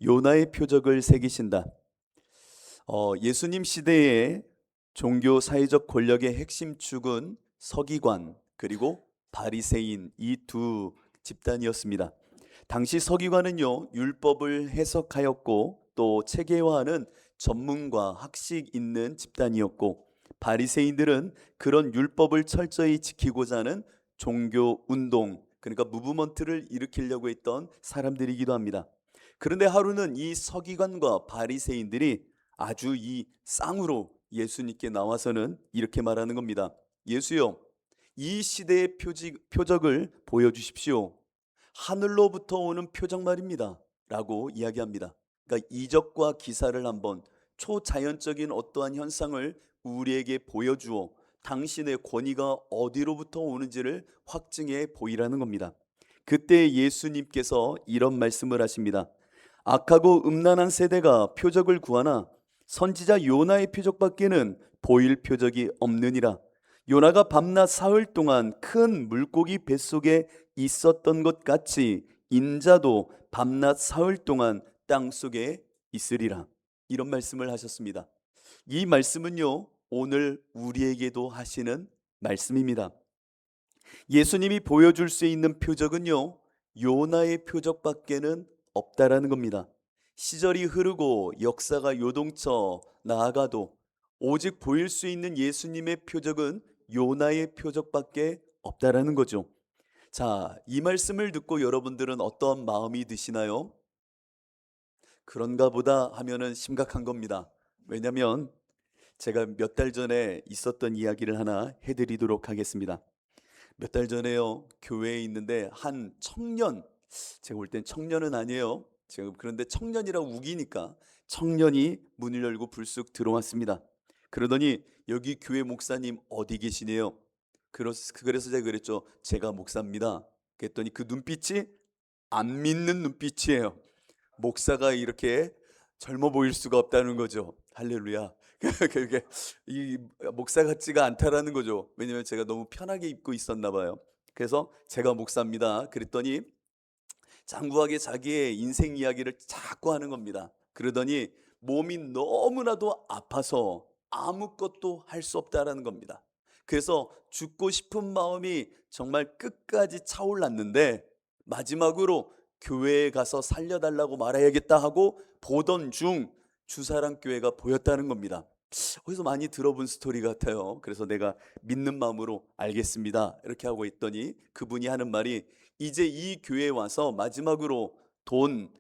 요나의 표적을 새기신다. 예수님 시대의 종교 사회적 권력의 핵심 축은 서기관 그리고 바리새인 이 두 집단이었습니다. 당시 서기관은요, 율법을 해석하였고 또 체계화하는 전문가 학식 있는 집단이었고, 바리새인들은 그런 율법을 철저히 지키고자 하는 종교 운동, 그러니까 무브먼트를 일으키려고 했던 사람들이기도 합니다. 그런데 하루는 이 서기관과 바리새인들이 아주 이 쌍으로 예수님께 나와서는 이렇게 말하는 겁니다. 예수요, 이 시대의 표적을 보여주십시오. 하늘로부터 오는 표적 말입니다 라고 이야기합니다. 그러니까 이적과 기사를 한번, 초자연적인 어떠한 현상을 우리에게 보여주어 당신의 권위가 어디로부터 오는지를 확증해 보이라는 겁니다. 그때 예수님께서 이런 말씀을 하십니다. 악하고 음란한 세대가 표적을 구하나 선지자 요나의 표적밖에는 보일 표적이 없느니라. 요나가 밤낮 사흘 동안 큰 물고기 뱃속에 있었던 것 같이 인자도 밤낮 사흘 동안 땅속에 있으리라. 이런 말씀을 하셨습니다. 이 말씀은요, 오늘 우리에게도 하시는 말씀입니다. 예수님이 보여줄 수 있는 표적은요, 요나의 표적밖에는 없다라는 겁니다. 시절이 흐르고 역사가 요동쳐 나아가도 오직 보일 수 있는 예수님의 표적은 요나의 표적밖에 없다라는 거죠. 자, 이 말씀을 듣고 여러분들은 어떤 마음이 드시나요? 그런가 보다 하면은 심각한 겁니다. 왜냐하면 제가 몇 달 전에 있었던 이야기를 하나 해드리도록 하겠습니다. 몇 달 전에요, 교회에 있는데 한 청년, 제가 볼 땐 청년은 아니에요. 지금 그런데 청년이라고 우기니까 청년이 문을 열고 불쑥 들어왔습니다. 그러더니 여기 교회 목사님 어디 계시네요. 그래서 제가 그랬죠. 제가 목사입니다. 그랬더니 그 눈빛이 안 믿는 눈빛이에요. 목사가 이렇게 젊어 보일 수가 없다는 거죠. 할렐루야. 그게 이 목사 같지가 않다라는 거죠. 왜냐면 제가 너무 편하게 입고 있었나 봐요. 그래서 제가 목사입니다. 그랬더니 장구하게 자기의 인생 이야기를 자꾸 하는 겁니다. 그러더니 몸이 너무나도 아파서 아무것도 할 수 없다라는 겁니다. 그래서 죽고 싶은 마음이 정말 끝까지 차올랐는데 마지막으로 교회에 가서 살려달라고 말해야겠다 하고 보던 중 주사랑 교회가 보였다는 겁니다. 어디서 많이 들어본 스토리 같아요. 그래서 내가 믿는 마음으로 알겠습니다 이렇게 하고 있더니 그분이 하는 말이, 이제 이 교회에 와서 마지막으로 돈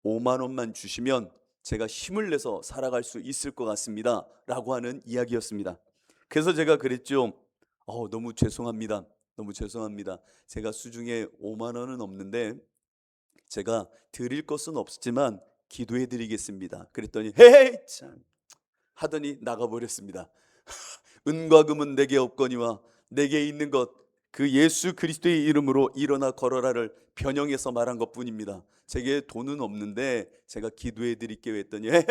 5만 원만 주시면 제가 힘을 내서 살아갈 수 있을 것 같습니다 라고 하는 이야기였습니다. 그래서 제가 그랬죠. 너무 죄송합니다. 너무 죄송합니다. 제가 수중에 5만 원은 없는데 제가 드릴 것은 없지만 기도해 드리겠습니다. 그랬더니 헤이 참 하더니 나가버렸습니다. 은과 금은 내게 없거니와 내게 있는 것 그 예수 그리스도의 이름으로 일어나 걸어라를 변형해서 말한 것뿐입니다. 제게 돈은 없는데 제가 기도해 드릴게요 했더니 헤이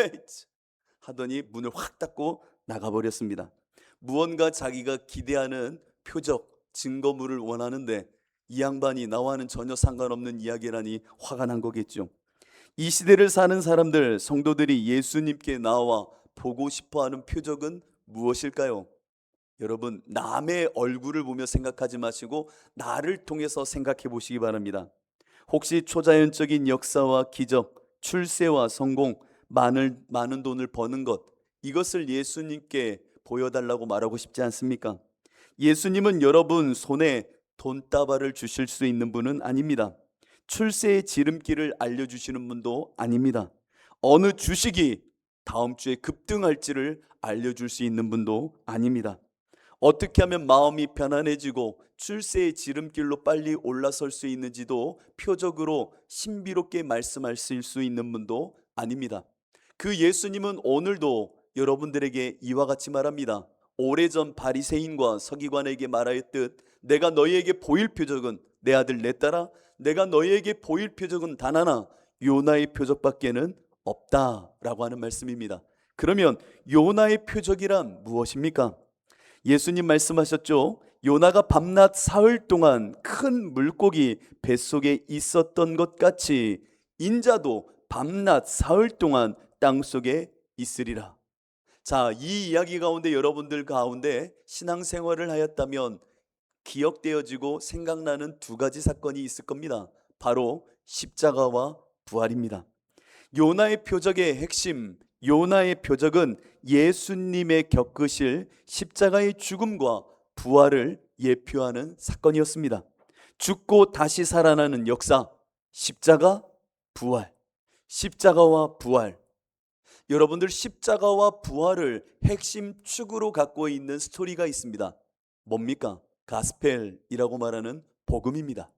하더니 문을 확 닫고 나가버렸습니다. 무언가 자기가 기대하는 표적, 증거물을 원하는데 이 양반이 나와는 전혀 상관없는 이야기라니 화가 난 거겠죠. 이 시대를 사는 사람들, 성도들이 예수님께 나와 보고 싶어하는 표적은 무엇일까요? 여러분, 남의 얼굴을 보며 생각하지 마시고 나를 통해서 생각해 보시기 바랍니다. 혹시 초자연적인 역사와 기적, 출세와 성공, 많은 돈을 버는 것, 이것을 예수님께 보여달라고 말하고 싶지 않습니까? 예수님은 여러분 손에 돈다발을 주실 수 있는 분은 아닙니다. 출세의 지름길을 알려주시는 분도 아닙니다. 어느 주식이 다음 주에 급등할지를 알려줄 수 있는 분도 아닙니다. 어떻게 하면 마음이 편안해지고 출세의 지름길로 빨리 올라설 수 있는지도 표적으로 신비롭게 말씀하실 수 있는 분도 아닙니다. 그 예수님은 오늘도 여러분들에게 이와 같이 말합니다. 오래전 바리새인과 서기관에게 말하였듯 내가 너희에게 보일 표적은 내 아들 내 딸아, 내가 너희에게 보일 표적은 단 하나, 요나의 표적밖에는 없다라고 하는 말씀입니다. 그러면 요나의 표적이란 무엇입니까? 예수님 말씀하셨죠. 요나가 밤낮 사흘 동안 큰 물고기 뱃속에 있었던 것 같이 인자도 밤낮 사흘 동안 땅속에 있으리라. 자, 이 이야기 가운데 여러분들 가운데 신앙생활을 하였다면 기억되어지고 생각나는 두 가지 사건이 있을 겁니다. 바로 십자가와 부활입니다. 요나의 표적의 핵심, 요나의 표적은 예수님의 겪으실 십자가의 죽음과 부활을 예표하는 사건이었습니다. 죽고 다시 살아나는 역사, 십자가, 부활, 십자가와 부활. 여러분들 십자가와 부활을 핵심 축으로 갖고 있는 스토리가 있습니다. 뭡니까? 가스펠이라고 말하는 복음입니다.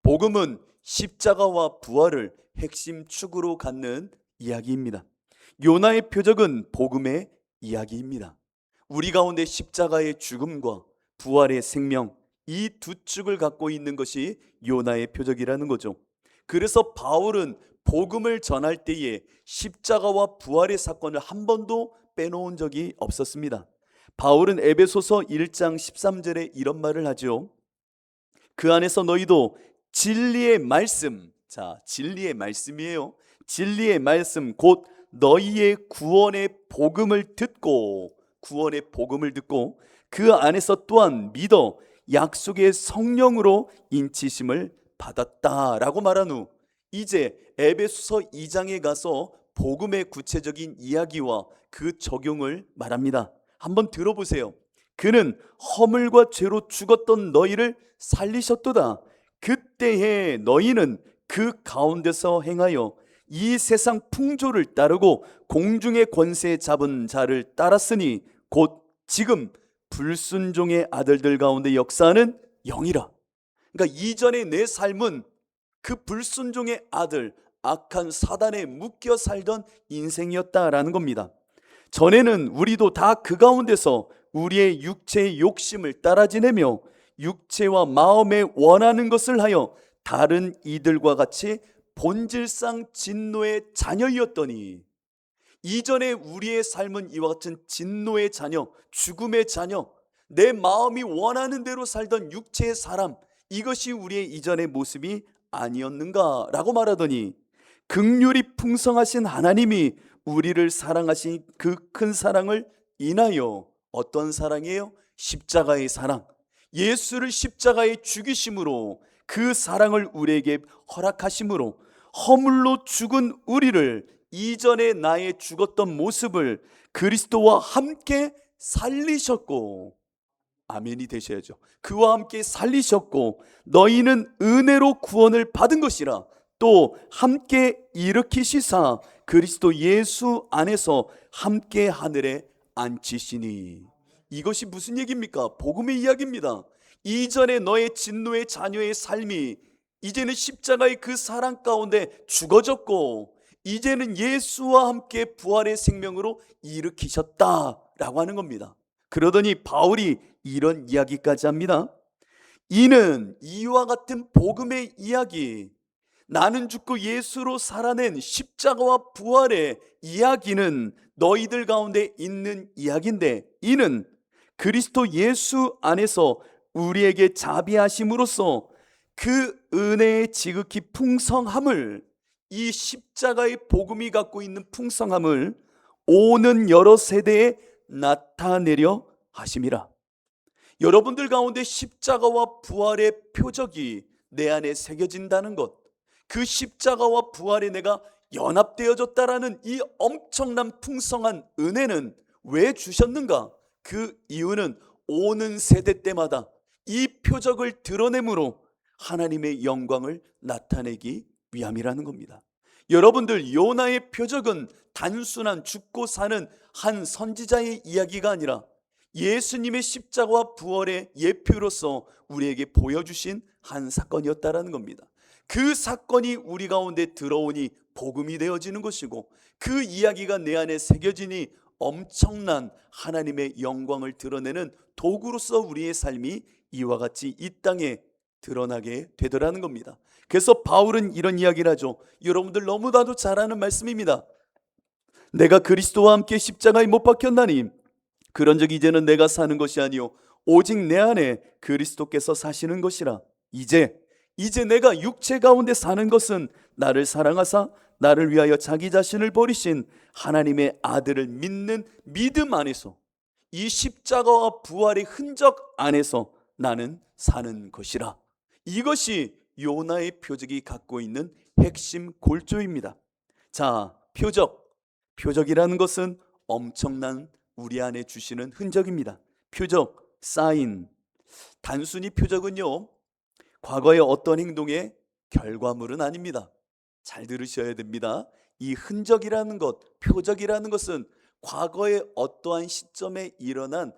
복음은 십자가와 부활을 핵심 축으로 갖는 이야기입니다. 요나의 표적은 복음의 이야기입니다. 우리 가운데 십자가의 죽음과 부활의 생명, 이 두 축을 갖고 있는 것이 요나의 표적이라는 거죠. 그래서 바울은 복음을 전할 때에 십자가와 부활의 사건을 한 번도 빼놓은 적이 없었습니다. 바울은 에베소서 1장 13절에 이런 말을 하죠. 그 안에서 너희도 진리의 말씀, 자, 진리의 말씀이에요. 진리의 말씀 곧 너희의 구원의 복음을 듣고 그 안에서 또한 믿어 약속의 성령으로 인치심을 받았다라고 말한 후 이제 에베소서 2장에 가서 복음의 구체적인 이야기와 그 적용을 말합니다. 한번 들어보세요. 그는 허물과 죄로 죽었던 너희를 살리셨도다. 그때에 너희는 그 가운데서 행하여 이 세상 풍조를 따르고 공중의 권세 잡은 자를 따랐으니 곧 지금 불순종의 아들들 가운데 역사하는 영이라. 그러니까 이전의 내 삶은 그 불순종의 아들, 악한 사단에 묶여 살던 인생이었다라는 겁니다. 전에는 우리도 다 그 가운데서 우리의 육체의 욕심을 따라 지내며 육체와 마음에 원하는 것을 하여 다른 이들과 같이 본질상 진노의 자녀이었더니 이전에 우리의 삶은 이와 같은 진노의 자녀, 죽음의 자녀, 내 마음이 원하는 대로 살던 육체의 사람, 이것이 우리의 이전의 모습이 아니었는가라고 말하더니 긍휼이 풍성하신 하나님이 우리를 사랑하신 그 큰 사랑을 인하여 어떤 사랑이에요? 십자가의 사랑, 예수를 십자가에 죽이심으로 그 사랑을 우리에게 허락하심으로 허물로 죽은 우리를 이전에 나의 죽었던 모습을 그리스도와 함께 살리셨고, 아멘이 되셔야죠. 그와 함께 살리셨고 너희는 은혜로 구원을 받은 것이라 또 함께 일으키시사 그리스도 예수 안에서 함께 하늘에 앉히시니. 이것이 무슨 얘기입니까? 복음의 이야기입니다. 이전에 너의 진노의 자녀의 삶이 이제는 십자가의 그 사랑 가운데 죽어졌고 이제는 예수와 함께 부활의 생명으로 일으키셨다라고 하는 겁니다. 그러더니 바울이 이런 이야기까지 합니다. 이는 이와 같은 복음의 이야기, 나는 죽고 예수로 살아낸 십자가와 부활의 이야기는 너희들 가운데 있는 이야기인데 이는 그리스도 예수 안에서 우리에게 자비하심으로써 그 은혜의 지극히 풍성함을, 이 십자가의 복음이 갖고 있는 풍성함을 오는 여러 세대에 나타내려 하심이라. 여러분들 가운데 십자가와 부활의 표적이 내 안에 새겨진다는 것, 그 십자가와 부활에 내가 연합되어졌다라는 이 엄청난 풍성한 은혜는 왜 주셨는가? 그 이유는 오는 세대 때마다 이 표적을 드러내므로 하나님의 영광을 나타내기 위함이라는 겁니다. 여러분들, 요나의 표적은 단순한 죽고 사는 한 선지자의 이야기가 아니라 예수님의 십자가와 부활의 예표로서 우리에게 보여주신 한 사건이었다라는 겁니다. 그 사건이 우리 가운데 들어오니 복음이 되어지는 것이고 그 이야기가 내 안에 새겨지니 엄청난 하나님의 영광을 드러내는 도구로서 우리의 삶이 이와 같이 이 땅에 드러나게 되더라는 겁니다. 그래서 바울은 이런 이야기를 하죠. 여러분들 너무나도 잘 아는 말씀입니다. 내가 그리스도와 함께 십자가에 못 박혔나니 그런즉 이제는 내가 사는 것이 아니요 오직 내 안에 그리스도께서 사시는 것이라. 이제 이제 내가 육체 가운데 사는 것은 나를 사랑하사 나를 위하여 자기 자신을 버리신 하나님의 아들을 믿는 믿음 안에서, 이 십자가와 부활의 흔적 안에서 나는 사는 것이라. 이것이 요나의 표적이 갖고 있는 핵심 골조입니다. 자, 표적이라는 것은 엄청난 우리 안에 주시는 흔적입니다. 표적, 사인. 단순히 표적은요, 과거의 어떤 행동의 결과물은 아닙니다. 잘 들으셔야 됩니다. 이 흔적이라는 것, 표적이라는 것은 과거의 어떠한 시점에 일어난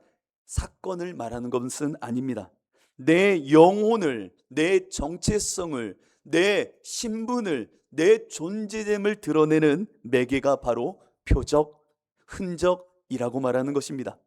사건을 말하는 것은 아닙니다. 내 영혼을, 내 정체성을, 내 신분을, 내 존재됨을 드러내는 매개가 바로 표적, 흔적이라고 말하는 것입니다.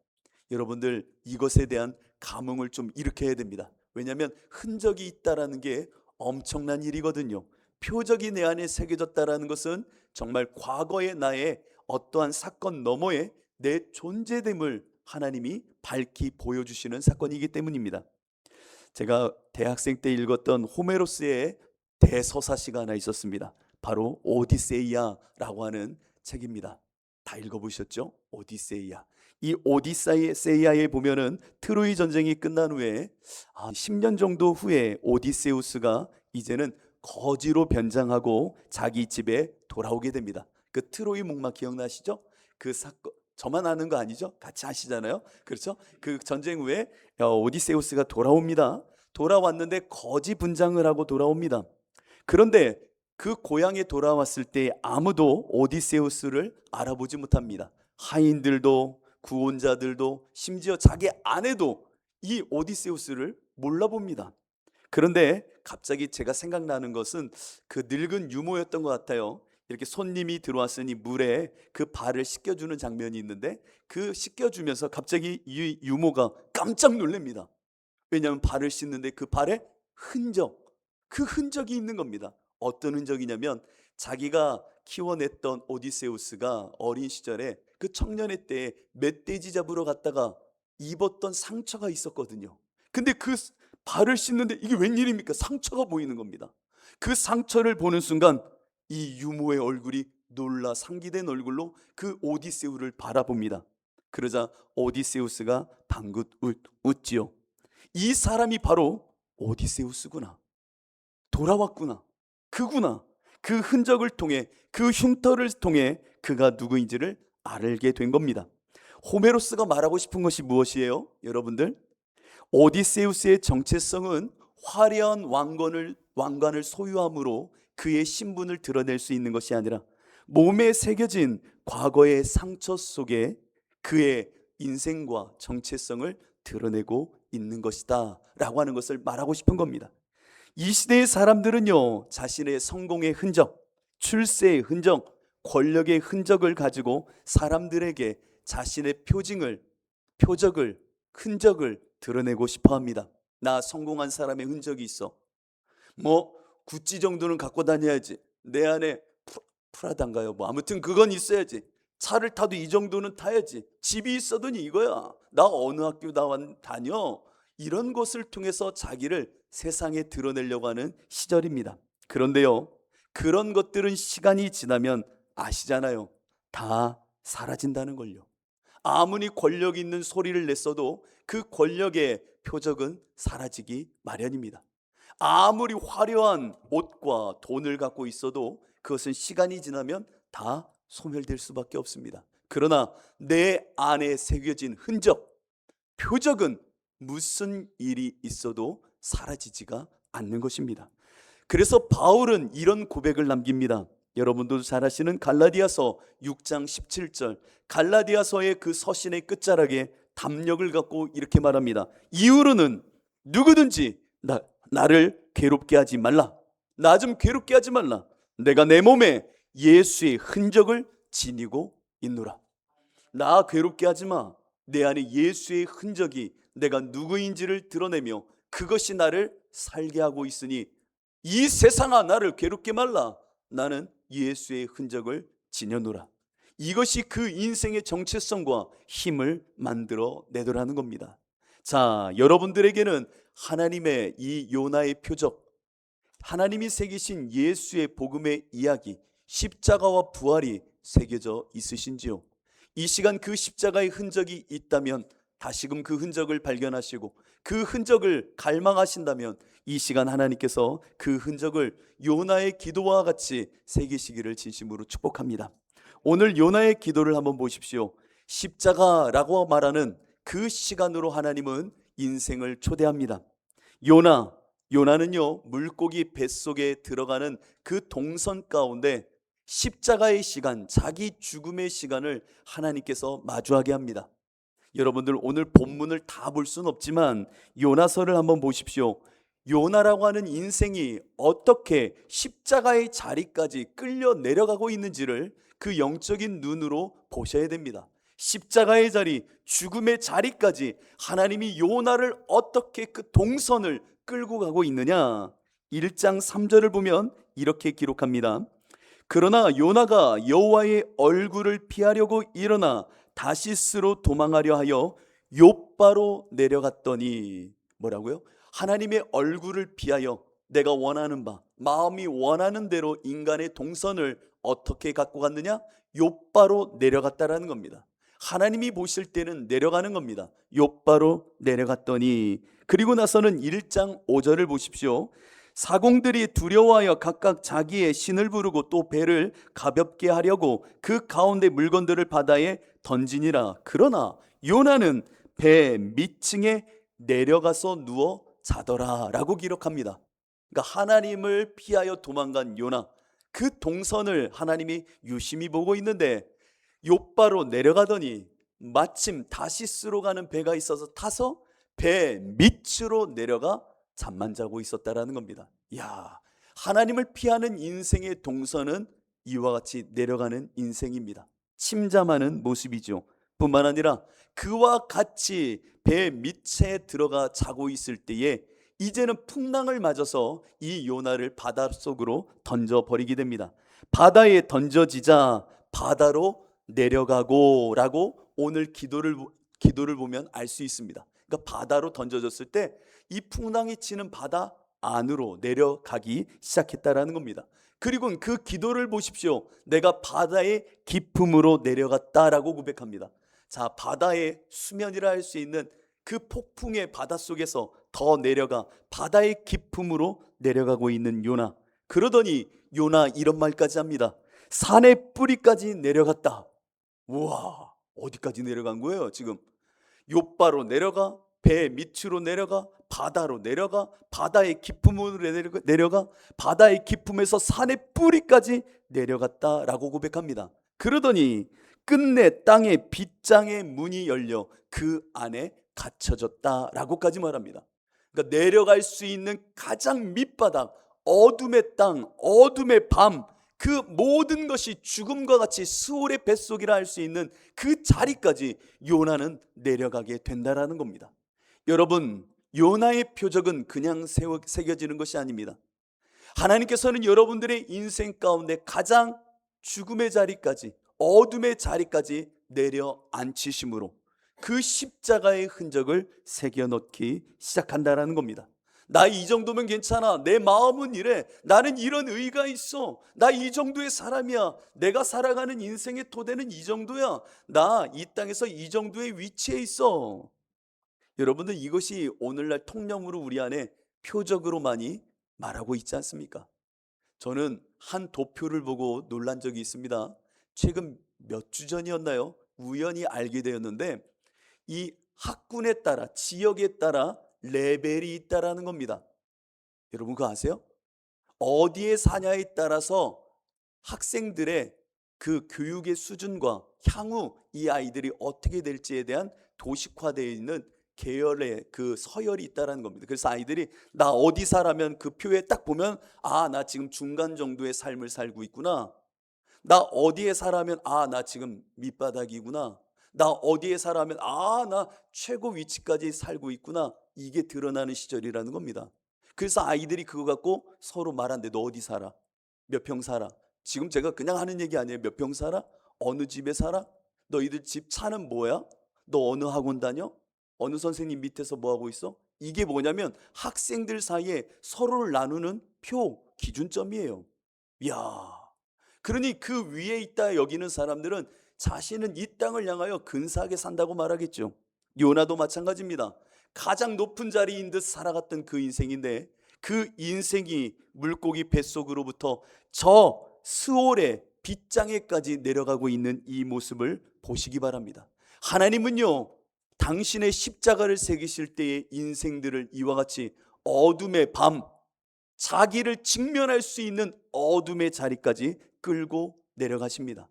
여러분들, 이것에 대한 감흥을 좀 일으켜야 됩니다. 왜냐하면 흔적이 있다라는 게 엄청난 일이거든요. 표적이 내 안에 새겨졌다라는 것은 정말 과거의 나의 어떠한 사건 너머에 내 존재됨을 하나님이 밝히 보여주시는 사건이기 때문입니다. 제가 대학생 때 읽었던 호메로스의 대서사시가 하나 있었습니다. 바로 오디세이아라고 하는 책입니다. 다 읽어보셨죠? 오디세이아. 이 오디세이아에 보면은 트로이 전쟁이 끝난 후에 10년 정도 후에 오디세우스가 이제는 거지로 변장하고 자기 집에 돌아오게 됩니다. 그 트로이 목마 기억나시죠? 그 사건 저만 아는 거 아니죠? 같이 아시잖아요. 그렇죠? 그 전쟁 후에 오디세우스가 돌아옵니다. 돌아왔는데 거지 분장을 하고 돌아옵니다. 그런데 그 고향에 돌아왔을 때 아무도 오디세우스를 알아보지 못합니다. 하인들도 구원자들도 심지어 자기 아내도 이 오디세우스를 몰라봅니다. 그런데 갑자기 제가 생각나는 것은 그 늙은 유모였던 것 같아요. 이렇게 손님이 들어왔으니 물에 그 발을 씻겨주는 장면이 있는데, 그 씻겨주면서 갑자기 이 유모가 깜짝 놀랍니다. 왜냐하면 발을 씻는데 그 발에 그 흔적이 있는 겁니다. 어떤 흔적이냐면 자기가 키워냈던 오디세우스가 어린 시절에 그 청년의 때에 멧돼지 잡으러 갔다가 입었던 상처가 있었거든요. 근데 그 발을 씻는데 이게 웬일입니까? 상처가 보이는 겁니다. 그 상처를 보는 순간 이 유모의 얼굴이 놀라 상기된 얼굴로 그 오디세우를 바라봅니다. 그러자 오디세우스가 방긋 웃지요. 이 사람이 바로 오디세우스구나. 돌아왔구나. 그구나. 그 흔적을 통해, 그 흉터를 통해 그가 누구인지를 알게 된 겁니다. 호메로스가 말하고 싶은 것이 무엇이에요? 여러분들, 오디세우스의 정체성은 화려한 왕관을 소유함으로 그의 신분을 드러낼 수 있는 것이 아니라 몸에 새겨진 과거의 상처 속에 그의 인생과 정체성을 드러내고 있는 것이다 라고 하는 것을 말하고 싶은 겁니다. 이 시대의 사람들은요, 자신의 성공의 흔적, 출세의 흔적, 권력의 흔적을 가지고 사람들에게 자신의 표적을, 흔적을 드러내고 싶어 합니다. 나 성공한 사람의 흔적이 있어. 구찌 정도는 갖고 다녀야지. 내 안에 프라다인가요? 아무튼 그건 있어야지. 차를 타도 이 정도는 타야지. 집이 있어도니 이거야. 나 어느 학교 다녀. 이런 것을 통해서 자기를 세상에 드러내려고 하는 시절입니다. 그런데요, 그런 것들은 시간이 지나면 아시잖아요. 다 사라진다는 걸요. 아무리 권력 있는 소리를 냈어도 그 권력의 표적은 사라지기 마련입니다. 아무리 화려한 옷과 돈을 갖고 있어도 그것은 시간이 지나면 다 소멸될 수밖에 없습니다. 그러나 내 안에 새겨진 흔적, 표적은 무슨 일이 있어도 사라지지가 않는 것입니다. 그래서 바울은 이런 고백을 남깁니다. 여러분도 잘 아시는 갈라디아서 6장 17절, 갈라디아서의 그 서신의 끝자락에 담력을 갖고 이렇게 말합니다. 이후로는 누구든지 나를 괴롭게 하지 말라. 나 좀 괴롭게 하지 말라. 내가 내 몸에 예수의 흔적을 지니고 있노라. 나 괴롭게 하지 마. 내 안에 예수의 흔적이, 내가 누구인지를 드러내며 그것이 나를 살게 하고 있으니 이 세상아 나를 괴롭게 말라. 나는 예수의 흔적을 지녀노라. 이것이 그 인생의 정체성과 힘을 만들어 내더라는 겁니다. 자, 여러분들에게는 하나님의 이 요나의 표적, 하나님이 새기신 예수의 복음의 이야기, 십자가와 부활이 새겨져 있으신지요? 이 시간 그 십자가의 흔적이 있다면 다시금 그 흔적을 발견하시고 그 흔적을 갈망하신다면 이 시간 하나님께서 그 흔적을 요나의 기도와 같이 새기시기를 진심으로 축복합니다. 오늘 요나의 기도를 한번 보십시오. 십자가라고 말하는 그 시간으로 하나님은 인생을 초대합니다. 요나는요, 물고기 뱃속에 들어가는 그 동선 가운데 십자가의 시간, 자기 죽음의 시간을 하나님께서 마주하게 합니다. 여러분들 오늘 본문을 다 볼 수는 없지만 요나서를 한번 보십시오. 요나라고 하는 인생이 어떻게 십자가의 자리까지 끌려 내려가고 있는지를 그 영적인 눈으로 보셔야 됩니다. 십자가의 자리, 죽음의 자리까지 하나님이 요나를 어떻게 그 동선을 끌고 가고 있느냐. 1장 3절을 보면 이렇게 기록합니다. 그러나 요나가 여호와의 얼굴을 피하려고 일어나 다시스로 도망하려 하여 욥바로 내려갔더니, 뭐라고요? 하나님의 얼굴을 피하여 내가 원하는 바, 마음이 원하는 대로 인간의 동선을 어떻게 갖고 갔느냐? 욥바로 내려갔다라는 겁니다. 하나님이 보실 때는 내려가는 겁니다. 욥바로 내려갔더니, 그리고 나서는 1장 5절을 보십시오. 사공들이 두려워하여 각각 자기의 신을 부르고 또 배를 가볍게 하려고 그 가운데 물건들을 바다에 던지니라. 그러나 요나는 배 밑층에 내려가서 누워 자더라 라고 기록합니다. 그러니까 하나님을 피하여 도망간 요나, 그 동선을 하나님이 유심히 보고 있는데 욥바로 내려가더니 마침 다시스로 가는 배가 있어서 타서 배 밑으로 내려가 잠만 자고 있었다라는 겁니다. 야, 하나님을 피하는 인생의 동선은 이와 같이 내려가는 인생입니다. 침잠하는 모습이죠. 뿐만 아니라 그와 같이 배 밑에 들어가 자고 있을 때에 이제는 풍랑을 맞아서 이 요나를 바닷속으로 던져버리게 됩니다. 바다에 던져지자 바다로 내려가고 라고 오늘 기도를 보면 알 수 있습니다. 그러니까 바다로 던져졌을 때 이 풍랑이 치는 바다 안으로 내려가기 시작했다라는 겁니다. 그리고 그 기도를 보십시오. 내가 바다의 깊음으로 내려갔다라고 고백합니다. 자, 바다의 수면이라 할 수 있는 그 폭풍의 바닷속에서 더 내려가 바다의 깊음으로 내려가고 있는 요나. 그러더니 요나 이런 말까지 합니다. 산의 뿌리까지 내려갔다. 우와, 어디까지 내려간 거예요 지금? 욥바로 내려가, 배 밑으로 내려가, 바다로 내려가, 바다의 깊음으로 내려가, 바다의 깊음에서 산의 뿌리까지 내려갔다라고 고백합니다. 그러더니 끝내 땅의 빗장의 문이 열려 그 안에 갇혀졌다라고까지 말합니다. 그러니까 내려갈 수 있는 가장 밑바닥, 어둠의 땅, 어둠의 밤, 그 모든 것이 죽음과 같이 스올의 뱃속이라 할 수 있는 그 자리까지 요나는 내려가게 된다라는 겁니다. 여러분, 요나의 표적은 그냥 새겨지는 것이 아닙니다. 하나님께서는 여러분들의 인생 가운데 가장 죽음의 자리까지, 어둠의 자리까지 내려앉히심으로 그 십자가의 흔적을 새겨넣기 시작한다라는 겁니다. 나 이 정도면 괜찮아. 내 마음은 이래. 나는 이런 의가 있어. 나 이 정도의 사람이야. 내가 살아가는 인생의 토대는 이 정도야. 나 이 땅에서 이 정도의 위치에 있어. 여러분들, 이것이 오늘날 통념으로 우리 안에 표적으로 많이 말하고 있지 않습니까? 저는 한 도표를 보고 놀란 적이 있습니다. 최근 몇 주 전이었나요? 우연히 알게 되었는데 이 학군에 따라, 지역에 따라 레벨이 있다라는 겁니다. 여러분 그거 아세요? 어디에 사냐에 따라서 학생들의 그 교육의 수준과 향후 이 아이들이 어떻게 될지에 대한 도식화되어 있는 계열의 그 서열이 있다라는 겁니다. 그래서 아이들이 나 어디 살아면 그 표에 딱 보면 나 지금 중간 정도의 삶을 살고 있구나. 나 어디에 살아면 나 지금 밑바닥이구나. 나 어디에 살아면 나 최고 위치까지 살고 있구나. 이게 드러나는 시절이라는 겁니다. 그래서 아이들이 그거 갖고 서로 말하는데 너 어디 살아? 몇 평 살아? 지금 제가 그냥 하는 얘기 아니에요. 몇 평 살아? 어느 집에 살아? 너희들 집 차는 뭐야? 너 어느 학원 다녀? 어느 선생님 밑에서 뭐 하고 있어? 이게 뭐냐면 학생들 사이에 서로를 나누는 표, 기준점이에요. 이야, 그러니 그 위에 있다 여기는 사람들은 자신은 이 땅을 향하여 근사하게 산다고 말하겠죠. 요나도 마찬가지입니다. 가장 높은 자리인 듯 살아갔던 그 인생인데, 그 인생이 물고기 뱃속으로부터 저 스올의 빗장에까지 내려가고 있는 이 모습을 보시기 바랍니다. 하나님은요, 당신의 십자가를 새기실 때의 인생들을 이와 같이 어둠의 밤, 자기를 직면할 수 있는 어둠의 자리까지 끌고 내려가십니다.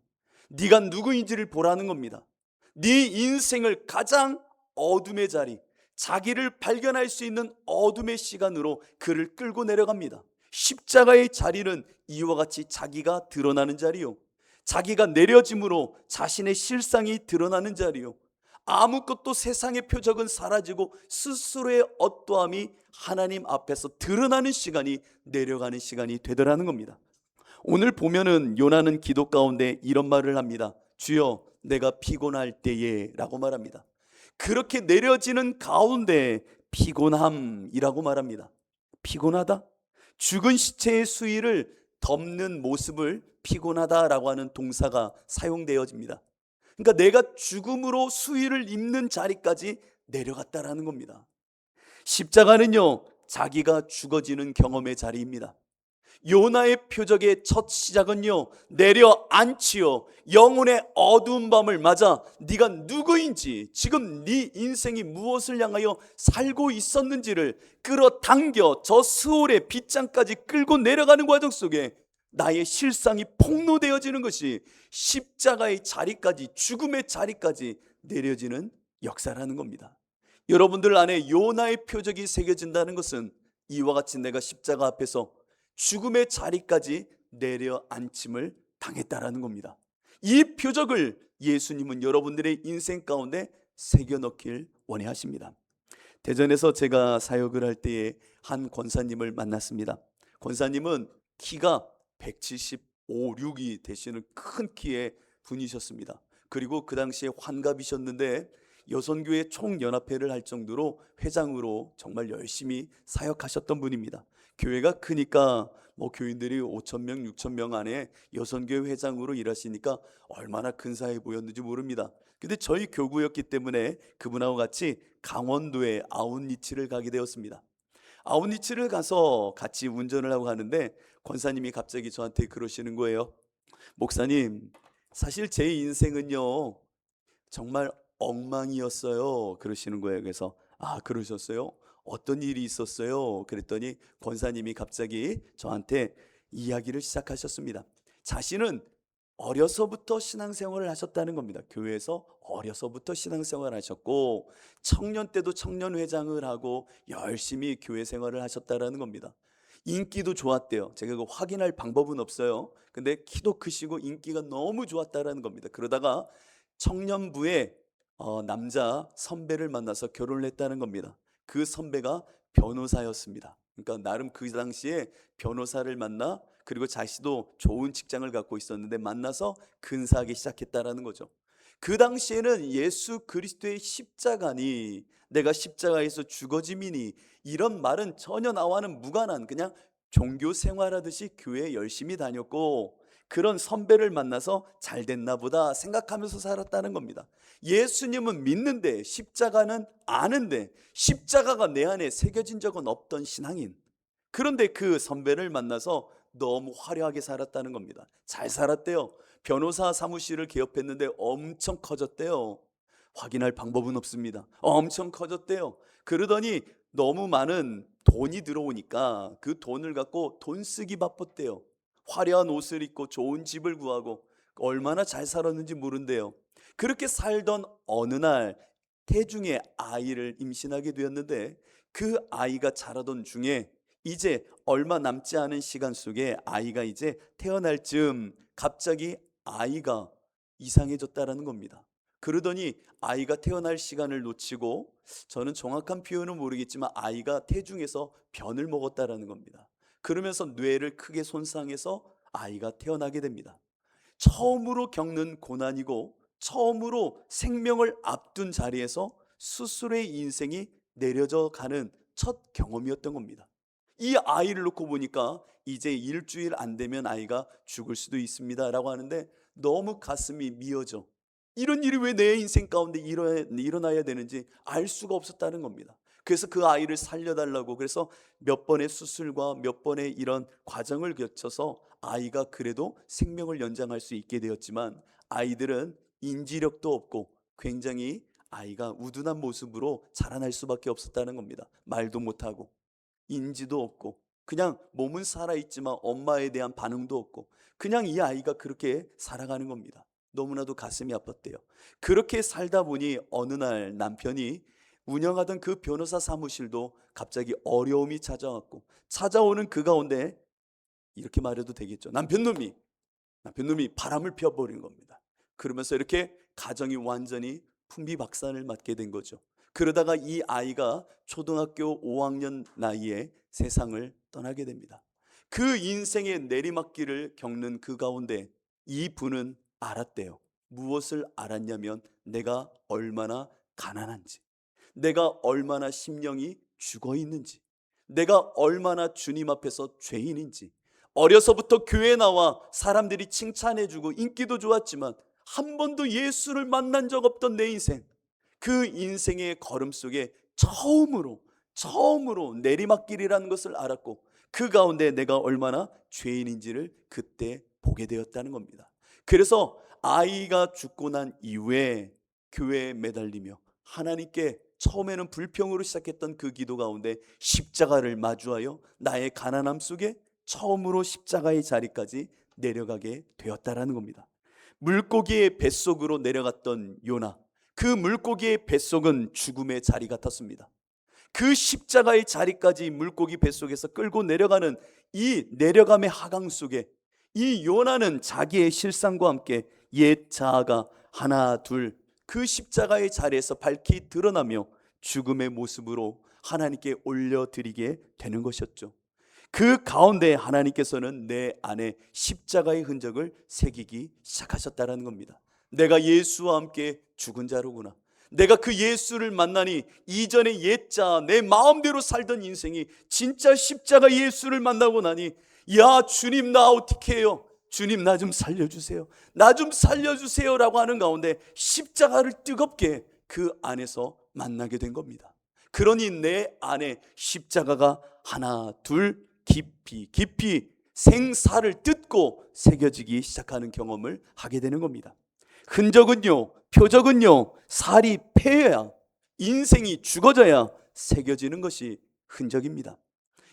네가 누구인지를 보라는 겁니다. 네 인생을 가장 어둠의 자리, 자기를 발견할 수 있는 어둠의 시간으로 그를 끌고 내려갑니다. 십자가의 자리는 이와 같이 자기가 드러나는 자리요, 자기가 내려짐으로 자신의 실상이 드러나는 자리요, 아무것도 세상의 표적은 사라지고 스스로의 어떠함이 하나님 앞에서 드러나는 시간이, 내려가는 시간이 되더라는 겁니다. 오늘 보면은 요나는 기도 가운데 이런 말을 합니다. 주여, 내가 피곤할 때에 라고 말합니다. 그렇게 내려지는 가운데 피곤함이라고 말합니다. 피곤하다? 죽은 시체의 수위를 덮는 모습을 피곤하다라고 하는 동사가 사용되어집니다. 그러니까 내가 죽음으로 수위를 입는 자리까지 내려갔다라는 겁니다. 십자가는요, 자기가 죽어지는 경험의 자리입니다. 요나의 표적의 첫 시작은요, 내려앉지요. 영혼의 어두운 밤을 맞아 네가 누구인지, 지금 네 인생이 무엇을 향하여 살고 있었는지를 끌어당겨 저 스올의 빗장까지 끌고 내려가는 과정 속에 나의 실상이 폭로되어지는 것이 십자가의 자리까지, 죽음의 자리까지 내려지는 역사라는 겁니다. 여러분들 안에 요나의 표적이 새겨진다는 것은 이와 같이 내가 십자가 앞에서 죽음의 자리까지 내려앉힘을 당했다라는 겁니다. 이 표적을 예수님은 여러분들의 인생 가운데 새겨넣길 원하십니다. 대전에서 제가 사역을 할 때에 한 권사님을 만났습니다. 권사님은 키가 175, 6이 되시는 큰 키의 분이셨습니다. 그리고 그 당시에 환갑이셨는데 여선교회 총연합회를 할 정도로 회장으로 정말 열심히 사역하셨던 분입니다. 교회가 크니까 뭐 교인들이 5,000명, 6,000명 안에 여선교회 회장으로 일하시니까 얼마나 근사해 보였는지 모릅니다. 근데 저희 교구였기 때문에 그분하고 같이 강원도의 아웃리치를 가게 되었습니다. 아웃리치를 가서 같이 운전을 하고 가는데 권사님이 갑자기 저한테 그러시는 거예요. 목사님, 사실 제 인생은요 정말 엉망이었어요. 그러시는 거예요. 그래서 아, 그러셨어요? 어떤 일이 있었어요? 그랬더니 권사님이 갑자기 저한테 이야기를 시작하셨습니다. 자신은 어려서부터 신앙생활을 하셨다는 겁니다. 교회에서 어려서부터 신앙생활을 하셨고 청년 때도 청년회장을 하고 열심히 교회 생활을 하셨다는 겁니다. 인기도 좋았대요. 제가 그 확인할 방법은 없어요. 근데 키도 크시고 인기가 너무 좋았다는 겁니다. 그러다가 청년부에 남자 선배를 만나서 결혼을 했다는 겁니다. 그 선배가 변호사였습니다. 그러니까 나름 그 당시에 변호사를 만나, 그리고 자신도 좋은 직장을 갖고 있었는데 만나서 근사하기 시작했다라는 거죠. 그 당시에는 예수 그리스도의 십자가니, 내가 십자가에서 죽어짐이니, 이런 말은 전혀 나와는 무관한 그냥 종교 생활하듯이 교회에 열심히 다녔고 그런 선배를 만나서 잘 됐나 보다 생각하면서 살았다는 겁니다. 예수님은 믿는데 십자가는 아는데 십자가가 내 안에 새겨진 적은 없던 신앙인. 그런데 그 선배를 만나서 너무 화려하게 살았다는 겁니다. 잘 살았대요. 변호사 사무실을 개업했는데 엄청 커졌대요. 확인할 방법은 없습니다. 엄청 커졌대요. 그러더니 너무 많은 돈이 들어오니까 그 돈을 갖고 돈 쓰기 바빴대요. 화려한 옷을 입고 좋은 집을 구하고 얼마나 잘 살았는지 모른대요. 그렇게 살던 어느 날 태중의 아이를 임신하게 되었는데 그 아이가 자라던 중에 이제 얼마 남지 않은 시간 속에 아이가 이제 태어날 즈음 갑자기 아이가 이상해졌다라는 겁니다. 그러더니 아이가 태어날 시간을 놓치고, 저는 정확한 표현은 모르겠지만 아이가 태중에서 변을 먹었다라는 겁니다. 그러면서 뇌를 크게 손상해서 아이가 태어나게 됩니다. 처음으로 겪는 고난이고 처음으로 생명을 앞둔 자리에서 스스로의 인생이 내려져 가는 첫 경험이었던 겁니다. 이 아이를 놓고 보니까 이제 일주일 안 되면 아이가 죽을 수도 있습니다 라고 하는데 너무 가슴이 미어져. 이런 일이 왜 내 인생 가운데 일어나야 되는지 알 수가 없었다는 겁니다. 그래서 그 아이를 살려달라고, 그래서 몇 번의 수술과 몇 번의 이런 과정을 거쳐서 아이가 그래도 생명을 연장할 수 있게 되었지만, 아이들은 인지력도 없고 굉장히 아이가 우둔한 모습으로 자라날 수밖에 없었다는 겁니다. 말도 못하고 인지도 없고 그냥 몸은 살아있지만 엄마에 대한 반응도 없고 그냥 이 아이가 그렇게 살아가는 겁니다. 너무나도 가슴이 아팠대요. 그렇게 살다 보니 어느 날 남편이 운영하던 그 변호사 사무실도 갑자기 어려움이 찾아왔고, 찾아오는 그 가운데 이렇게 말해도 되겠죠. 남편놈이 바람을 피워버린 겁니다. 그러면서 이렇게 가정이 완전히 풍비박산을 맞게 된 거죠. 그러다가 이 아이가 초등학교 5학년 나이에 세상을 떠나게 됩니다. 그 인생의 내리막길을 겪는 그 가운데 이 분은 알았대요. 무엇을 알았냐면 내가 얼마나 가난한지, 내가 얼마나 심령이 죽어 있는지, 내가 얼마나 주님 앞에서 죄인인지. 어려서부터 교회에 나와 사람들이 칭찬해주고 인기도 좋았지만 한 번도 예수를 만난 적 없던 내 인생, 그 인생의 걸음 속에 처음으로 내리막길이라는 것을 알았고, 그 가운데 내가 얼마나 죄인인지를 그때 보게 되었다는 겁니다. 그래서 아이가 죽고 난 이후에 교회에 매달리며 하나님께 처음에는 불평으로 시작했던 그 기도 가운데 십자가를 마주하여 나의 가난함 속에 처음으로 십자가의 자리까지 내려가게 되었다라는 겁니다. 물고기의 뱃속으로 내려갔던 요나, 그 물고기의 뱃속은 죽음의 자리 같았습니다. 그 십자가의 자리까지 물고기 뱃속에서 끌고 내려가는 이 내려감의 하강 속에 이 요나는 자기의 실상과 함께 옛 자아가 하나 둘 그 십자가의 자리에서 밝히 드러나며 죽음의 모습으로 하나님께 올려드리게 되는 것이었죠. 그 가운데 하나님께서는 내 안에 십자가의 흔적을 새기기 시작하셨다는 겁니다. 내가 예수와 함께 죽은 자로구나. 내가 그 예수를 만나니 이전의 옛자 내 마음대로 살던 인생이 진짜 십자가 예수를 만나고 나니, 야 주님 나 어떻게 해요? 주님 나 좀 살려주세요. 나 좀 살려주세요 라고 하는 가운데 십자가를 뜨겁게 그 안에서 만나게 된 겁니다. 그러니 내 안에 십자가가 하나 둘 깊이 생사를 뜯고 새겨지기 시작하는 경험을 하게 되는 겁니다. 흔적은요, 표적은요, 살이 패여야, 인생이 죽어져야 새겨지는 것이 흔적입니다.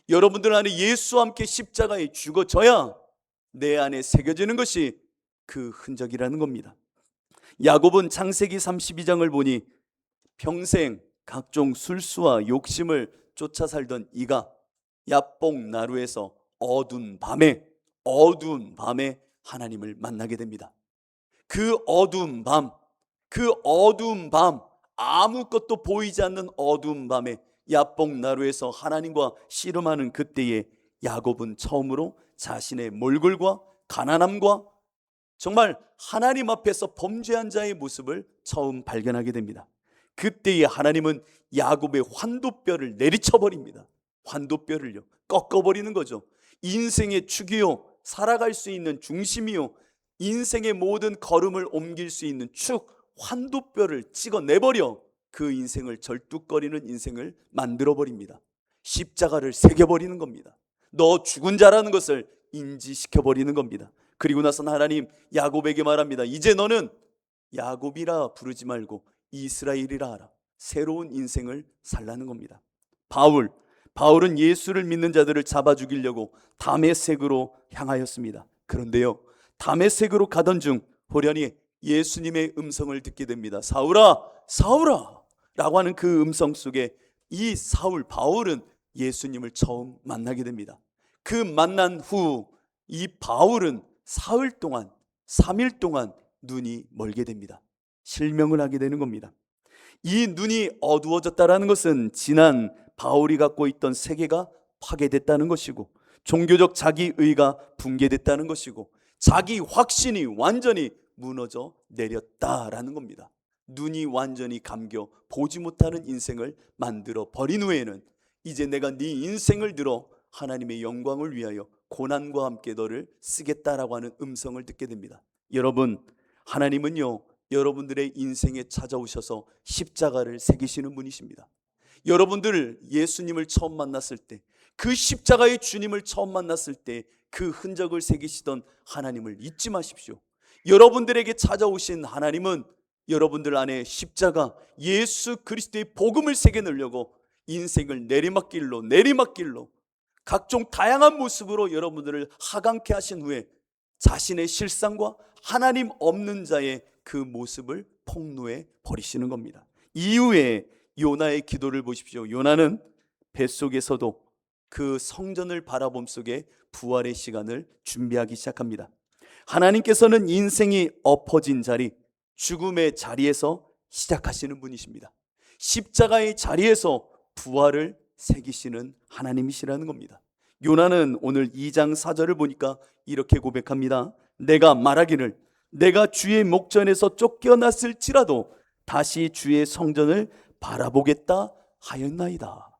여러분들 안에 예수와 함께 십자가에 죽어져야 내 안에 새겨지는 것이 그 흔적이라는 겁니다. 야곱은 창세기 32장을 보니 평생 각종 술수와 욕심을 쫓아 살던 이가 야뽕 나루에서 어두운 밤에 하나님을 만나게 됩니다. 그 어두운 밤, 아무것도 보이지 않는 어두운 밤에 야뽕 나루에서 하나님과 씨름하는 그때에 야곱은 처음으로 자신의 몰골과 가난함과 정말 하나님 앞에서 범죄한 자의 모습을 처음 발견하게 됩니다. 그때에 하나님은 야곱의 환도뼈를 내리쳐버립니다. 환도뼈를요, 꺾어버리는 거죠. 인생의 축이요, 살아갈 수 있는 중심이요, 인생의 모든 걸음을 옮길 수 있는 축, 환도뼈를 찍어내버려 그 인생을, 절뚝거리는 인생을 만들어버립니다. 십자가를 새겨버리는 겁니다. 너 죽은 자라는 것을 인지시켜버리는 겁니다. 그리고 나서는 하나님 야곱에게 말합니다. 이제 너는 야곱이라 부르지 말고 이스라엘이라 하라. 새로운 인생을 살라는 겁니다. 바울은 예수를 믿는 자들을 잡아 죽이려고 다메섹으로 향하였습니다. 그런데요, 다메섹으로 가던 중 호련히 예수님의 음성을 듣게 됩니다. 사울아, 사울아 라고 하는 그 음성 속에 이 바울은 예수님을 처음 만나게 됩니다. 그 만난 후 이 바울은 사흘 동안, 3일 동안 눈이 멀게 됩니다. 실명을 하게 되는 겁니다. 이 눈이 어두워졌다는 것은 지난 바울이 갖고 있던 세계가 파괴됐다는 것이고, 종교적 자기의가 붕괴됐다는 것이고, 자기 확신이 완전히 무너져 내렸다라는 겁니다. 눈이 완전히 감겨 보지 못하는 인생을 만들어 버린 후에는 이제 내가 네 인생을 들어 하나님의 영광을 위하여 고난과 함께 너를 쓰겠다라고 하는 음성을 듣게 됩니다. 여러분, 하나님은요, 여러분들의 인생에 찾아오셔서 십자가를 새기시는 분이십니다. 여러분들 예수님을 처음 만났을 때, 그 십자가의 주님을 처음 만났을 때 그 흔적을 새기시던 하나님을 잊지 마십시오. 여러분들에게 찾아오신 하나님은 여러분들 안에 십자가 예수 그리스도의 복음을 새겨 넣으려고 인생을 내리막길로 각종 다양한 모습으로 여러분들을 하강케 하신 후에 자신의 실상과 하나님 없는 자의 그 모습을 폭로해 버리시는 겁니다. 이후에 요나의 기도를 보십시오. 요나는 뱃속에서도 그 성전을 바라봄 속에 부활의 시간을 준비하기 시작합니다. 하나님께서는 인생이 엎어진 자리, 죽음의 자리에서 시작하시는 분이십니다. 십자가의 자리에서 부활을 새기시는 하나님이시라는 겁니다. 요나는 오늘 2장 4절을 보니까 이렇게 고백합니다. 내가 말하기를 내가 주의 목전에서 쫓겨났을지라도 다시 주의 성전을 바라보겠다 하였나이다.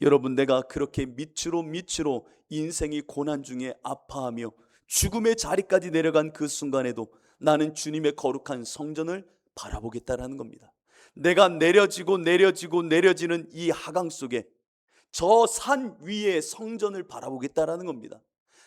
여러분, 내가 그렇게 밑으로 인생이 고난 중에 아파하며 죽음의 자리까지 내려간 그 순간에도 나는 주님의 거룩한 성전을 바라보겠다라는 겁니다. 내가 내려지는 이 하강 속에 저 산 위에 성전을 바라보겠다라는 겁니다.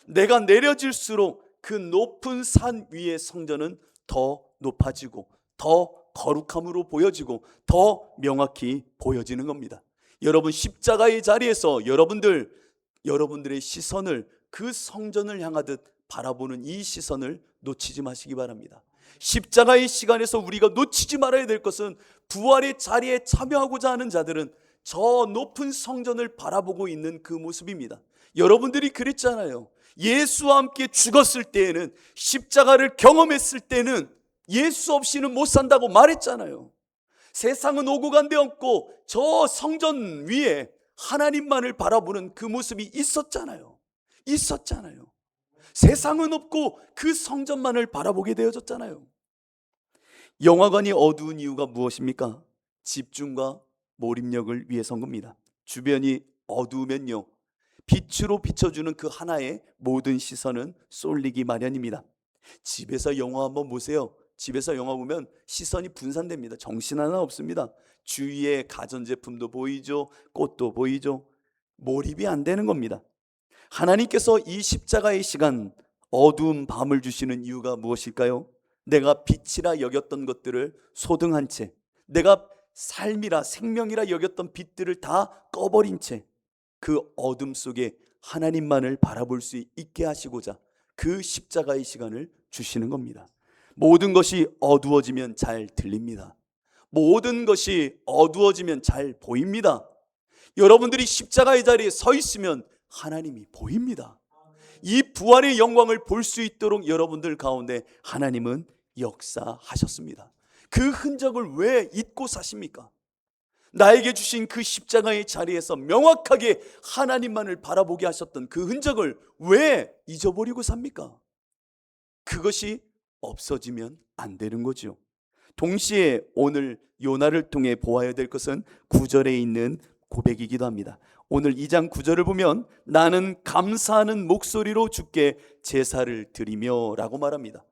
내가 내려질수록 그 높은 산 위의 성전은 더 높아지고 더 거룩함으로 보여지고 더 명확히 보여지는 겁니다. 여러분, 십자가의 자리에서 여러분들의 시선을 그 성전을 향하듯 바라보는 이 시선을 놓치지 마시기 바랍니다. 십자가의 시간에서 우리가 놓치지 말아야 될 것은 부활의 자리에 참여하고자 하는 자들은 저 높은 성전을 바라보고 있는 그 모습입니다. 여러분들이 그랬잖아요. 예수와 함께 죽었을 때에는, 십자가를 경험했을 때는 예수 없이는 못 산다고 말했잖아요. 세상은 오고 간 데 없고 저 성전 위에 하나님만을 바라보는 그 모습이 있었잖아요. 세상은 없고 그 성전만을 바라보게 되어졌잖아요. 영화관이 어두운 이유가 무엇입니까? 집중과 몰입력을 위해서인 겁니다. 주변이 어두우면요, 빛으로 비춰주는 그 하나의 모든 시선은 쏠리기 마련입니다. 집에서 영화 한번 보세요. 집에서 영화 보면 시선이 분산됩니다. 정신 하나 없습니다. 주위에 가전제품도 보이죠, 꽃도 보이죠. 몰입이 안 되는 겁니다. 하나님께서 이 십자가의 시간, 어두운 밤을 주시는 이유가 무엇일까요? 내가 빛이라 여겼던 것들을 소등한 채, 내가 삶이라 생명이라 여겼던 빛들을 다 꺼버린 채 그 어둠 속에 하나님만을 바라볼 수 있게 하시고자 그 십자가의 시간을 주시는 겁니다. 모든 것이 어두워지면 잘 들립니다. 모든 것이 어두워지면 잘 보입니다. 여러분들이 십자가의 자리에 서 있으면 하나님이 보입니다. 이 부활의 영광을 볼 수 있도록 여러분들 가운데 하나님은 역사하셨습니다. 그 흔적을 왜 잊고 사십니까? 나에게 주신 그 십자가의 자리에서 명확하게 하나님만을 바라보게 하셨던 그 흔적을 왜 잊어버리고 삽니까? 그것이 없어지면 안 되는 거죠. 동시에 오늘 요나를 통해 보아야 될 것은 9절에 있는 고백이기도 합니다. 오늘 2장 9절을 보면 나는 감사하는 목소리로 주께 제사를 드리며 라고 말합니다.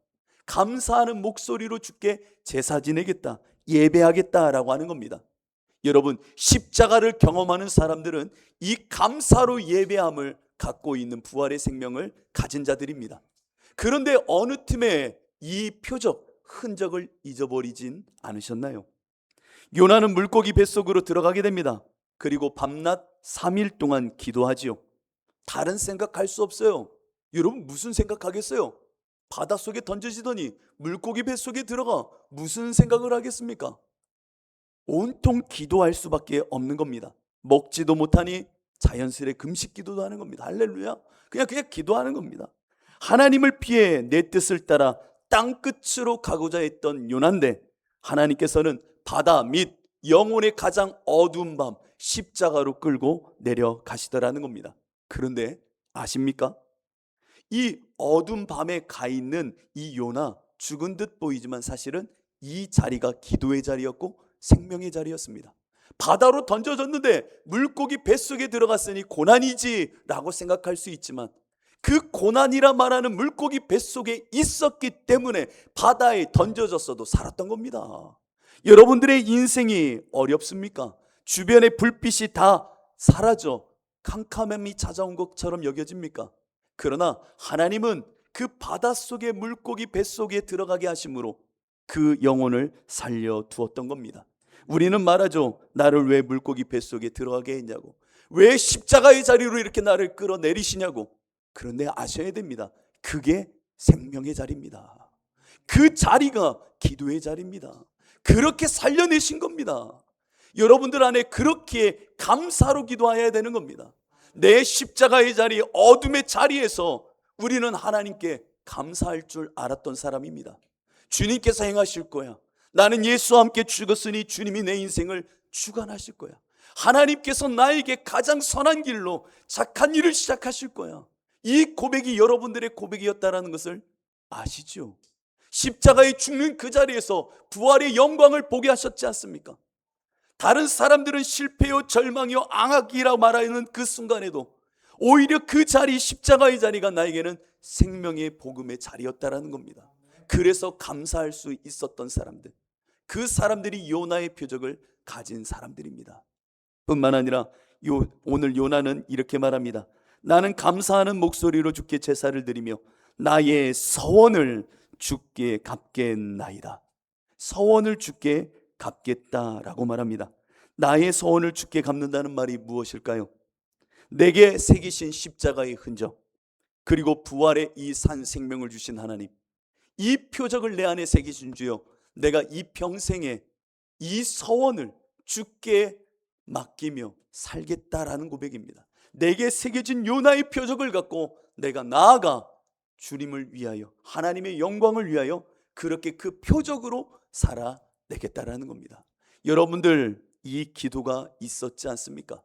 감사하는 목소리로 주께 제사 지내겠다, 예배하겠다라고 하는 겁니다. 여러분, 십자가를 경험하는 사람들은 이 감사로 예배함을 갖고 있는 부활의 생명을 가진 자들입니다. 그런데 어느 틈에 이 표적, 흔적을 잊어버리진 않으셨나요? 요나는 물고기 뱃속으로 들어가게 됩니다. 그리고 밤낮 3일 동안 기도하지요. 다른 생각할 수 없어요. 여러분, 무슨 생각하겠어요? 바닷속에 던져지더니 물고기 뱃속에 들어가 무슨 생각을 하겠습니까? 온통 기도할 수밖에 없는 겁니다. 먹지도 못하니 자연스레 금식 기도도 하는 겁니다. 할렐루야. 그냥 기도하는 겁니다. 하나님을 피해 내 뜻을 따라 땅끝으로 가고자 했던 요나인데 하나님께서는 바다 및 영혼의 가장 어두운 밤 십자가로 끌고 내려가시더라는 겁니다. 그런데 아십니까? 이 어두운 밤에 가 있는 이 요나, 죽은 듯 보이지만 사실은 이 자리가 기도의 자리였고 생명의 자리였습니다. 바다로 던져졌는데 물고기 뱃속에 들어갔으니 고난이지 라고 생각할 수 있지만, 그 고난이라 말하는 물고기 뱃속에 있었기 때문에 바다에 던져졌어도 살았던 겁니다. 여러분들의 인생이 어렵습니까? 주변의 불빛이 다 사라져 캄캄함이 찾아온 것처럼 여겨집니까? 그러나 하나님은 그 바닷속의 물고기 뱃속에 들어가게 하심으로 그 영혼을 살려두었던 겁니다. 우리는 말하죠. 나를 왜 물고기 뱃속에 들어가게 했냐고, 왜 십자가의 자리로 이렇게 나를 끌어내리시냐고. 그런데 아셔야 됩니다. 그게 생명의 자리입니다. 그 자리가 기도의 자리입니다. 그렇게 살려내신 겁니다. 여러분들 안에 그렇게 감사로 기도해야 되는 겁니다. 내 십자가의 자리, 어둠의 자리에서 우리는 하나님께 감사할 줄 알았던 사람입니다. 주님께서 행하실 거야. 나는 예수와 함께 죽었으니 주님이 내 인생을 주관하실 거야. 하나님께서 나에게 가장 선한 길로 착한 일을 시작하실 거야. 이 고백이 여러분들의 고백이었다는 것을 아시죠? 십자가에 죽는 그 자리에서 부활의 영광을 보게 하셨지 않습니까? 다른 사람들은 실패요, 절망이요, 앙악이라고 말하는 그 순간에도 오히려 그 자리, 십자가의 자리가 나에게는 생명의 복음의 자리였다라는 겁니다. 그래서 감사할 수 있었던 사람들, 그 사람들이 요나의 표적을 가진 사람들입니다. 뿐만 아니라 오늘 요나는 이렇게 말합니다. 나는 감사하는 목소리로 주께 제사를 드리며 나의 서원을 주께 갚겠나이다. 서원을 주께 갚겠다라고 말합니다. 나의 서원을 주께 갚는다는 말이 무엇일까요? 내게 새기신 십자가의 흔적, 그리고 부활의 이 산 생명을 주신 하나님, 이 표적을 내 안에 새기신 주여, 내가 이 평생에 이 서원을 주께 맡기며 살겠다라는 고백입니다. 내게 새겨진 요나의 표적을 갖고 내가 나아가 주님을 위하여, 하나님의 영광을 위하여 그렇게 그 표적으로 살아내겠다라는 겁니다. 여러분들, 이 기도가 있었지 않습니까?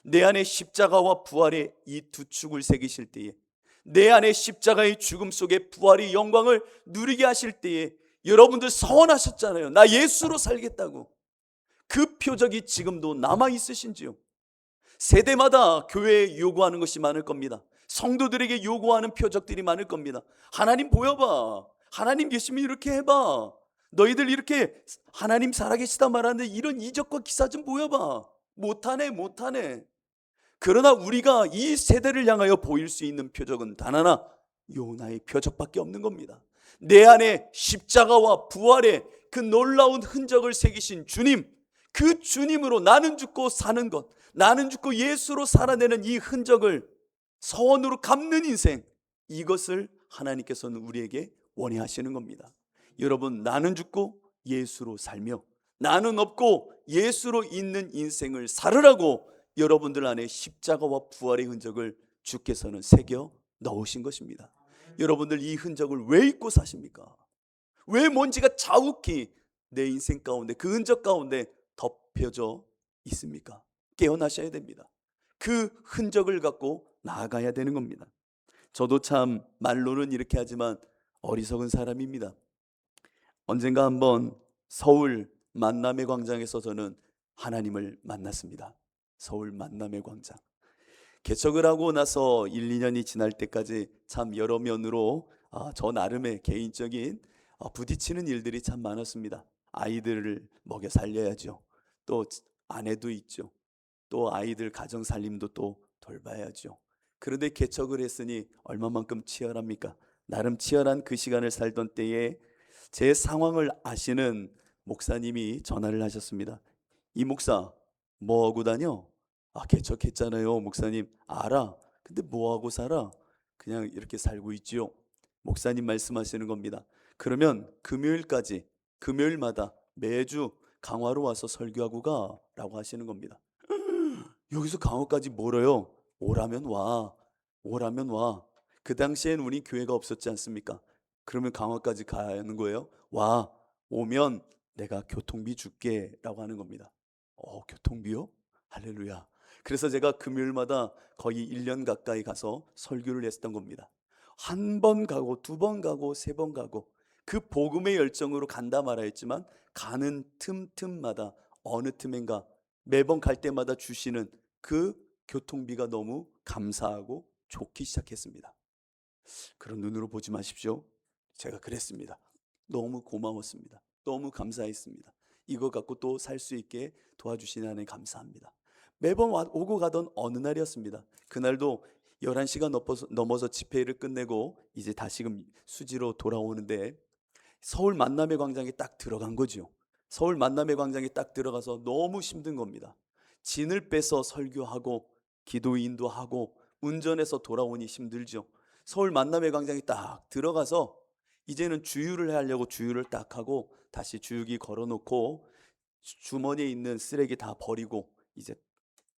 내 안에 십자가와 부활의 이 두 축을 새기실 때에, 내 안에 십자가의 죽음 속에 부활의 영광을 누리게 하실 때에 여러분들 서원하셨잖아요. 나 예수로 살겠다고. 그 표적이 지금도 남아 있으신지요? 세대마다 교회에 요구하는 것이 많을 겁니다. 성도들에게 요구하는 표적들이 많을 겁니다. 하나님 보여봐. 하나님 계시면 이렇게 해봐. 너희들 이렇게 하나님 살아계시다 말하는데 이런 이적과 기사 좀 보여봐. 못하네. 그러나 우리가 이 세대를 향하여 보일 수 있는 표적은 단 하나, 요나의 표적밖에 없는 겁니다. 내 안에 십자가와 부활의 그 놀라운 흔적을 새기신 주님, 그 주님으로 나는 죽고 사는 것, 나는 죽고 예수로 살아내는 이 흔적을 서원으로 갚는 인생, 이것을 하나님께서는 우리에게 원하시는 겁니다. 여러분, 나는 죽고 예수로 살며 나는 없고 예수로 있는 인생을 살으라고 여러분들 안에 십자가와 부활의 흔적을 주께서는 새겨 넣으신 것입니다. 여러분들, 이 흔적을 왜 잊고 사십니까? 왜 먼지가 자욱히 내 인생 가운데, 그 흔적 가운데 덮여져 있습니까? 깨어나셔야 됩니다. 그 흔적을 갖고 나아가야 되는 겁니다. 저도 참 말로는 이렇게 하지만 어리석은 사람입니다. 언젠가 한번 서울 만남의 광장에서 저는 하나님을 만났습니다. 서울 만남의 광장. 개척을 하고 나서 1, 2년이 지날 때까지 참 여러 면으로 저 나름의 개인적인 부딪히는 일들이 참 많았습니다. 아이들을 먹여 살려야죠. 또 아내도 있죠. 또 아이들 가정 살림도 또 돌봐야죠. 그런데 개척을 했으니 얼마만큼 치열합니까? 나름 치열한 그 시간을 살던 때에 제 상황을 아시는 목사님이 전화를 하셨습니다. 이 목사, 뭐 하고 다녀? 개척했잖아요. 목사님. 알아. 근데 뭐 하고 살아? 그냥 이렇게 살고 있지요. 목사님 말씀하시는 겁니다. 그러면 금요일까지, 금요일마다 매주 강화로 와서 설교하고 가 라고 하시는 겁니다. 여기서 강화까지 멀어요. 오라면 와. 오라면 와. 그 당시엔 우리 교회가 없었지 않습니까? 그러면 강화까지 가는 거예요. 와. 오면 내가 교통비 줄게 라고 하는 겁니다. 교통비요? 할렐루야. 그래서 제가 금요일마다 거의 1년 가까이 가서 설교를 했었던 겁니다. 한 번 가고 두 번 가고 세 번 가고 그 복음의 열정으로 간다 말하였지만 가는 틈틈마다 어느 틈엔가 매번 갈 때마다 주시는 그 교통비가 너무 감사하고 좋기 시작했습니다. 그런 눈으로 보지 마십시오. 제가 그랬습니다. 너무 고마웠습니다. 너무 감사했습니다. 이거 갖고 또 살 수 있게 도와주시는 하나님 감사합니다. 매번 오고 가던 어느 날이었습니다. 그날도 11시가 넘어서 집회를 끝내고 이제 다시금 수지로 돌아오는데 서울 만남의 광장에 딱 들어간 거죠. 서울 만남의 광장에 딱 들어가서 너무 힘든 겁니다. 진을 빼서 설교하고 기도 인도하고 운전해서 돌아오니 힘들죠. 서울 만남의 광장에 딱 들어가서 이제는 주유를 하려고 주유를 딱 하고 다시 주유기 걸어놓고 주머니에 있는 쓰레기 다 버리고 이제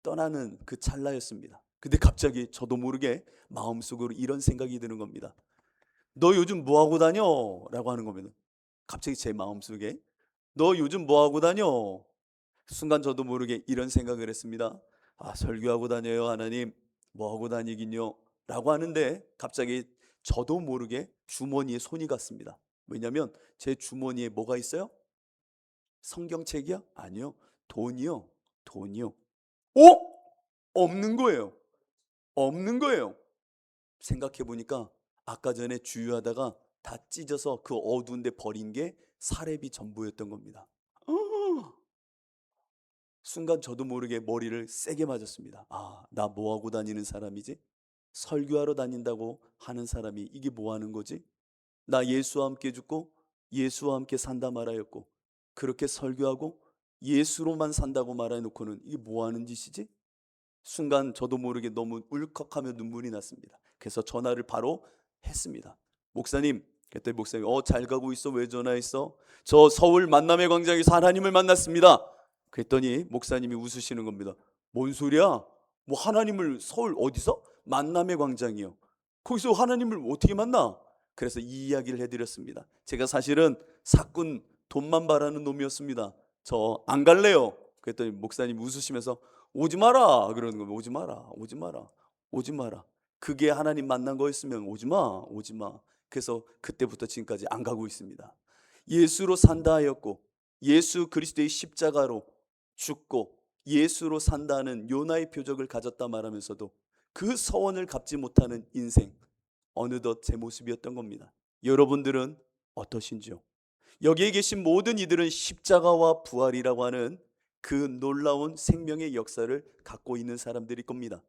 떠나는 그 찰나였습니다. 근데 갑자기 저도 모르게 마음속으로 이런 생각이 드는 겁니다. 너 요즘 뭐하고 다녀? 라고 하는 겁니다. 갑자기 제 마음속에 너 요즘 뭐하고 다녀? 순간 저도 모르게 이런 생각을 했습니다. 아, 설교하고 다녀요 하나님. 뭐하고 다니긴요? 라고 하는데 갑자기 저도 모르게 주머니에 손이 갔습니다. 왜냐하면 제 주머니에 뭐가 있어요? 성경책이요? 아니요. 돈이요. 돈이요. 오? 없는 거예요. 없는 거예요. 생각해 보니까 아까 전에 주유하다가 다 찢어서 그 어두운 데 버린 게 사례비 전부였던 겁니다. 순간 저도 모르게 머리를 세게 맞았습니다. 아, 나 뭐하고 다니는 사람이지? 설교하러 다닌다고 하는 사람이 이게 뭐 하는 거지? 나 예수와 함께 죽고 예수와 함께 산다 말하였고 그렇게 설교하고 예수로만 산다고 말해놓고는 이게 뭐 하는 짓이지? 순간 저도 모르게 너무 울컥하며 눈물이 났습니다. 그래서 전화를 바로 했습니다. 목사님, 그때 목사님 잘 가고 있어? 왜 전화했어? 저 서울 만남의 광장에서 하나님을 만났습니다. 그랬더니 목사님이 웃으시는 겁니다. 뭔 소리야? 뭐 하나님을 서울 어디서? 만남의 광장이요. 거기서 하나님을 어떻게 만나? 그래서 이 이야기를 해드렸습니다. 제가 사실은 사꾼 돈만 바라는 놈이었습니다. 저 안 갈래요. 그랬더니 목사님 웃으시면서 오지 마라 그러는 거예요. 오지 마라, 오지 마라, 오지 마라. 그게 하나님 만난 거였으면 오지 마, 오지 마. 그래서 그때부터 지금까지 안 가고 있습니다. 예수로 산다 하였고 예수 그리스도의 십자가로 죽고 예수로 산다는 요나의 표적을 가졌다 말하면서도 그 서원을 갚지 못하는 인생, 어느덧 제 모습이었던 겁니다. 여러분들은 어떠신지요? 여기에 계신 모든 이들은 십자가와 부활이라고 하는 그 놀라운 생명의 역사를 갖고 있는 사람들일 겁니다.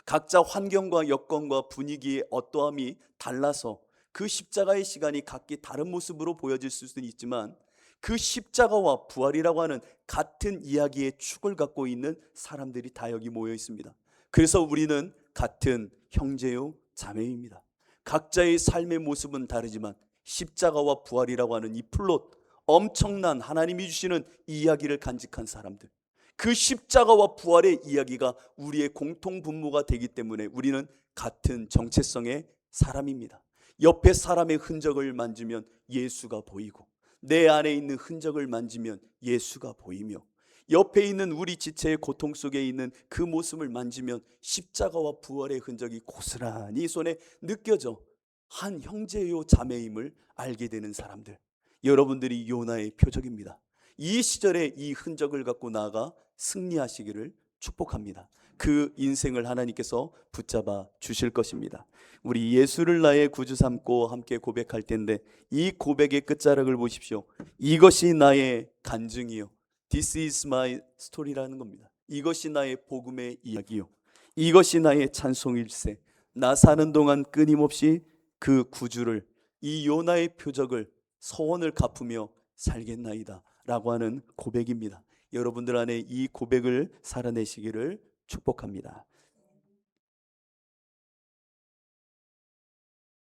각자 환경과 여건과 분위기의 어떠함이 달라서 그 십자가의 시간이 각기 다른 모습으로 보여질 수는 있지만 그 십자가와 부활이라고 하는 같은 이야기의 축을 갖고 있는 사람들이 다 여기 모여 있습니다. 그래서 우리는 같은 형제요 자매입니다. 각자의 삶의 모습은 다르지만 십자가와 부활이라고 하는 이 플롯, 엄청난 하나님이 주시는 이야기를 간직한 사람들, 그 십자가와 부활의 이야기가 우리의 공통 분모가 되기 때문에 우리는 같은 정체성의 사람입니다. 옆에 사람의 흔적을 만지면 예수가 보이고 내 안에 있는 흔적을 만지면 예수가 보이며 옆에 있는 우리 지체의 고통 속에 있는 그 모습을 만지면 십자가와 부활의 흔적이 고스란히 손에 느껴져 한 형제요 자매임을 알게 되는 사람들, 여러분들이 요나의 표적입니다. 이 시절에 이 흔적을 갖고 나아가 승리하시기를 축복합니다. 그 인생을 하나님께서 붙잡아 주실 것입니다. 우리 예수를 나의 구주 삼고 함께 고백할 텐데 이 고백의 끝자락을 보십시오. 이것이 나의 간증이요, This is my story라는 겁니다. 이것이 나의 복음의 이야기요, 이것이 나의 찬송일세. 나 사는 동안 끊임없이 그 구주를, 이 요나의 표적을, 서원을 갚으며 살겠나이다 라고 하는 고백입니다. 여러분들 안에 이 고백을 살아내시기를 축복합니다.